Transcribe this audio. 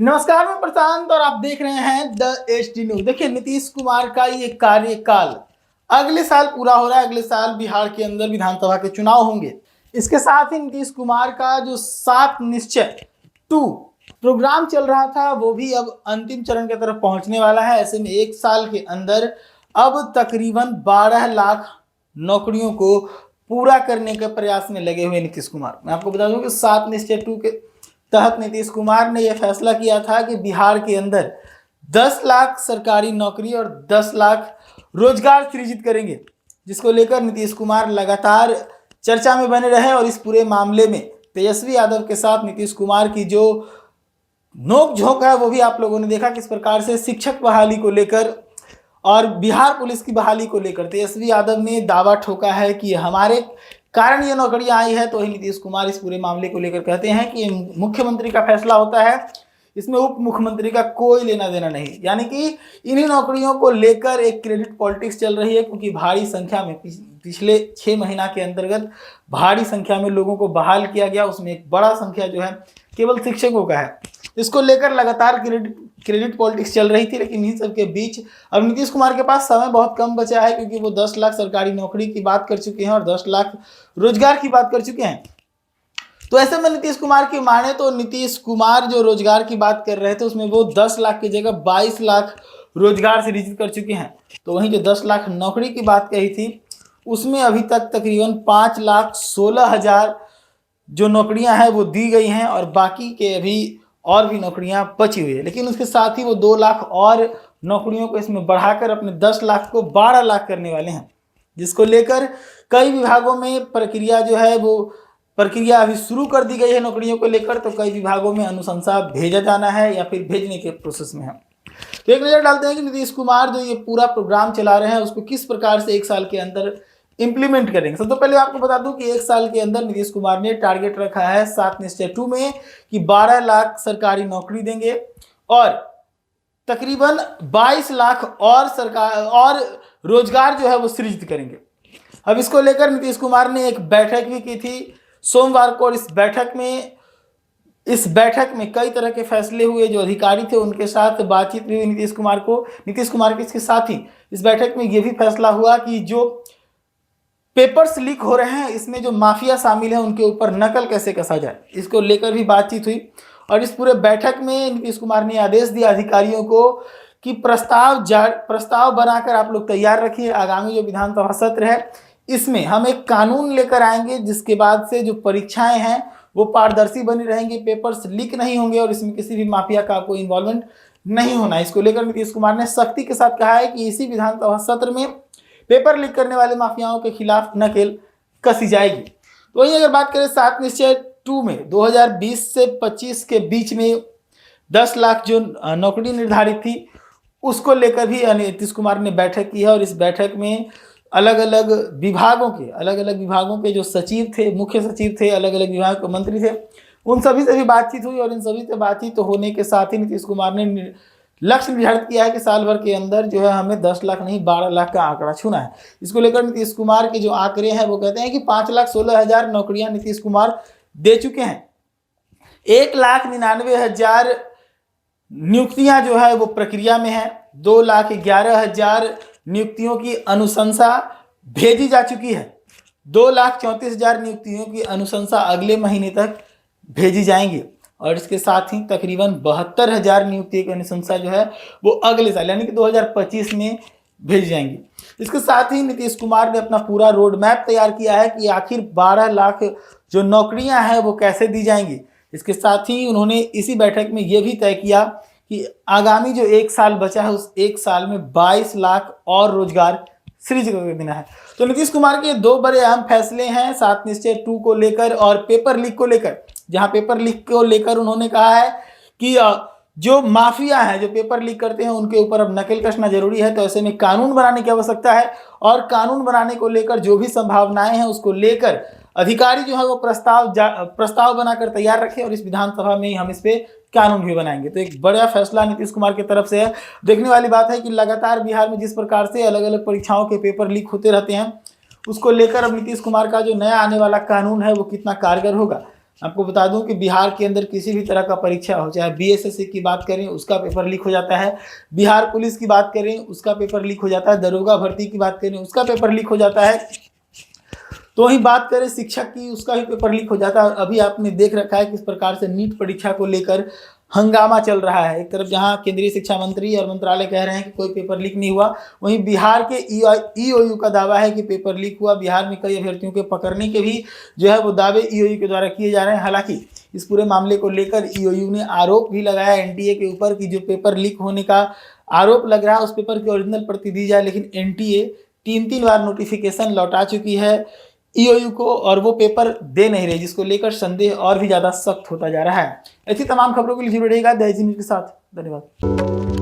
नमस्कार, मैं प्रशांत और आप देख रहे हैं द एचडी न्यूज। देखिए, नीतीश कुमार का ये कार्यकाल अगले साल पूरा हो रहा है। अगले साल बिहार के अंदर विधानसभा के चुनाव होंगे। इसके साथ ही नीतीश कुमार का जो 7 निश्चय 2 प्रोग्राम चल रहा था वो भी अब अंतिम चरण की तरफ पहुंचने वाला है। ऐसे में एक साल के अंदर अब तकरीबन 12 लाख नौकरियों को पूरा करने के प्रयास में लगे हुए नीतीश कुमार। मैं आपको बता दूं कि 7 निश्चय 2 के तहत नीतीश कुमार ने यह फैसला किया था कि बिहार के अंदर 10 लाख सरकारी नौकरी और 10 लाख रोजगार सृजित करेंगे, जिसको लेकर नीतीश कुमार लगातार चर्चा में बने रहे। और इस पूरे मामले में तेजस्वी यादव के साथ नीतीश कुमार की जो नोक झोंक है वो भी आप लोगों ने देखा। किस प्रकार से शिक्षक बहाली को लेकर और बिहार पुलिस की बहाली को लेकर तेजस्वी यादव ने दावा ठोका है कि हमारे कारण ये नौकरियां आई है। तो ही नीतीश कुमार इस पूरे मामले को लेकर कहते हैं कि मुख्यमंत्री का फैसला होता है, इसमें उप मुख्यमंत्री का कोई लेना देना नहीं। यानी कि इन्हीं नौकरियों को लेकर एक क्रेडिट पॉलिटिक्स चल रही है, क्योंकि भारी संख्या में पिछले 6 महीना के अंतर्गत भारी संख्या में लोगों को बहाल किया गया। उसमें एक बड़ा संख्या जो है केवल शिक्षकों का है। इसको लेकर लगातार क्रेडिट पॉलिटिक्स चल रही थी। लेकिन इन सब के बीच अब नीतीश कुमार के पास समय बहुत कम बचा है, क्योंकि वो 10 लाख सरकारी नौकरी की बात कर चुके हैं और 10 लाख रोजगार की बात कर चुके हैं। तो ऐसे में नीतीश कुमार की माने तो नीतीश कुमार जो रोजगार की बात कर रहे थे उसमें वो 10 लाख की जगह 22 लाख रोजगार सृजित कर चुके हैं। तो वहीं जो 10 लाख नौकरी की बात कही थी उसमें अभी तक तकरीबन 5,16,000 जो नौकरियां हैं वो दी गई हैं और बाकी के अभी और भी नौकरियां बची हुई है। लेकिन उसके साथ ही वो 2 लाख और नौकरियों को इसमें बढ़ाकर अपने 10 लाख को 12 लाख करने वाले हैं, जिसको लेकर कई विभागों में प्रक्रिया जो है वो प्रक्रिया अभी शुरू कर दी गई है नौकरियों को लेकर। तो कई विभागों में अनुशंसा भेजा जाना है या फिर भेजने के प्रोसेस में है। तो एक नज़र डालते हैं कि नीतीश कुमार जो ये पूरा प्रोग्राम चला रहे हैं उसको किस प्रकार से एक साल के अंदर इंप्लीमेंट करेंगे। सबसे पहले आपको बता दूं कि एक साल के अंदर नीतीश कुमार ने टारगेट रखा है 7 निश्चय 2 में कि 12 लाख सरकारी नौकरी देंगे और तकरीबन 22 लाख और रोजगार जो है वो सृजित करेंगे। अब इसको लेकर नीतीश कुमार ने एक बैठक भी की थी सोमवार को और इस बैठक में कई तरह के फैसले हुए। जो अधिकारी थे उनके साथ बातचीत भी हुई नीतीश कुमार के इसके साथ ही इस बैठक में ये भी फैसला हुआ कि जो पेपर्स लीक हो रहे हैं इसमें जो माफिया शामिल है उनके ऊपर नकल कैसे कसा जाए, इसको लेकर भी बातचीत हुई। और इस पूरे बैठक में नीतीश कुमार ने आदेश दिया अधिकारियों को कि प्रस्ताव बनाकर आप लोग तैयार रखिए। आगामी जो विधानसभा सत्र है इसमें हम एक कानून लेकर आएंगे जिसके बाद से जो परीक्षाएं हैं वो पारदर्शी बनी रहेंगी, पेपर्स लीक नहीं होंगे और इसमें किसी भी माफिया का कोई इन्वॉल्वमेंट नहीं होना। इसको लेकर नीतीश कुमार ने सख्ती के साथ कहा है कि इसी विधानसभा सत्र में पेपर लीक करने वाले माफियाओं के खिलाफ नकेल कसी जाएगी। तो वहीं अगर बात करें 7 निश्चय 2 में 2020 से 25 के बीच में 10 लाख जो नौकरी निर्धारित थी उसको लेकर भी नीतीश कुमार ने बैठक की है। और इस बैठक में अलग अलग विभागों के जो सचिव थे, मुख्य सचिव थे, अलग अलग विभाग के मंत्री थे, उन सभी से भी बातचीत हुई। और इन सभी से बातचीत होने के साथ ही नीतीश कुमार ने लक्ष्य निर्धारित किया है कि साल भर के अंदर जो है हमें 10 लाख नहीं 12 लाख का आंकड़ा छूना है। इसको लेकर नीतीश कुमार के जो आंकड़े हैं वो कहते हैं कि 5,16,000 नौकरियां नीतीश कुमार दे चुके हैं। 1,99,000 नियुक्तियां जो है वो प्रक्रिया में है। 2,11,000 नियुक्तियों की अनुशंसा भेजी जा चुकी है। 2,34,000 नियुक्तियों की अनुशंसा अगले महीने तक भेजी जाएंगी। और इसके साथ ही तकरीबन 72,000 नियुक्तियों की अनुशंसा जो है वो अगले साल यानी कि 2025 में भेज जाएंगी। इसके साथ ही नीतीश कुमार ने अपना पूरा रोड मैप तैयार किया है कि आखिर 12 लाख जो नौकरियां हैं वो कैसे दी जाएंगी। इसके साथ ही उन्होंने इसी बैठक में ये भी तय किया कि आगामी जो 1 साल बचा है उस 1 साल में 22 लाख और रोजगार सृजित कर देना है। तो नीतीश कुमार के 2 बड़े अहम फैसले हैं 7 निश्चय 2 को लेकर और पेपर लीक को लेकर। जहां पेपर लीक को लेकर उन्होंने कहा है कि जो माफिया है जो पेपर लीक करते हैं उनके ऊपर अब नकेल कसना जरूरी है। तो ऐसे में कानून बनाने की आवश्यकता है और कानून बनाने को लेकर जो भी संभावनाएं हैं उसको लेकर अधिकारी जो है वो प्रस्ताव बनाकर तैयार रखे और इस विधानसभा में ही हम इस पे कानून भी बनाएंगे। तो एक बड़ा फैसला नीतीश कुमार की तरफ से है। देखने वाली बात है कि लगातार बिहार में जिस प्रकार से अलग अलग परीक्षाओं के पेपर लीक होते रहते हैं उसको लेकर अब नीतीश कुमार का जो नया आने वाला कानून है वो कितना कारगर होगा। आपको बता दूं कि बिहार के अंदर किसी भी तरह का परीक्षा हो, चाहे बीएसएससी की बात करें उसका पेपर लीक हो जाता है, बिहार पुलिस की बात करें उसका पेपर लीक हो जाता है, दरोगा भर्ती की बात करें उसका पेपर लीक हो जाता है, तो वही बात करें शिक्षक की उसका भी पेपर लीक हो जाता है। और अभी आपने देख रखा है किस प्रकार से नीट परीक्षा को लेकर हंगामा चल रहा है। एक तरफ जहां केंद्रीय शिक्षा मंत्री और मंत्रालय कह रहे हैं कि कोई पेपर लीक नहीं हुआ, वहीं बिहार के ईओयू का दावा है कि पेपर लीक हुआ। बिहार में कई अभ्यर्थियों के पकड़ने के भी जो है वो दावे ईओयू के द्वारा किए जा रहे हैं। हालांकि इस पूरे मामले को लेकर ईओयू ने आरोप भी लगाया एनटीए के ऊपर कि जो पेपर लीक होने का आरोप लग रहा है उस पेपर की ओरिजिनल प्रति दी जाए, लेकिन एनटीए 3 बार नोटिफिकेशन लौटा चुकी है ईओयू को और वो पेपर दे नहीं रहे, जिसको लेकर संदेह और भी ज़्यादा सख्त होता जा रहा है। ऐसी तमाम खबरों के लिए जुड़े रहिएगा द एजी न्यूज़ के साथ। धन्यवाद।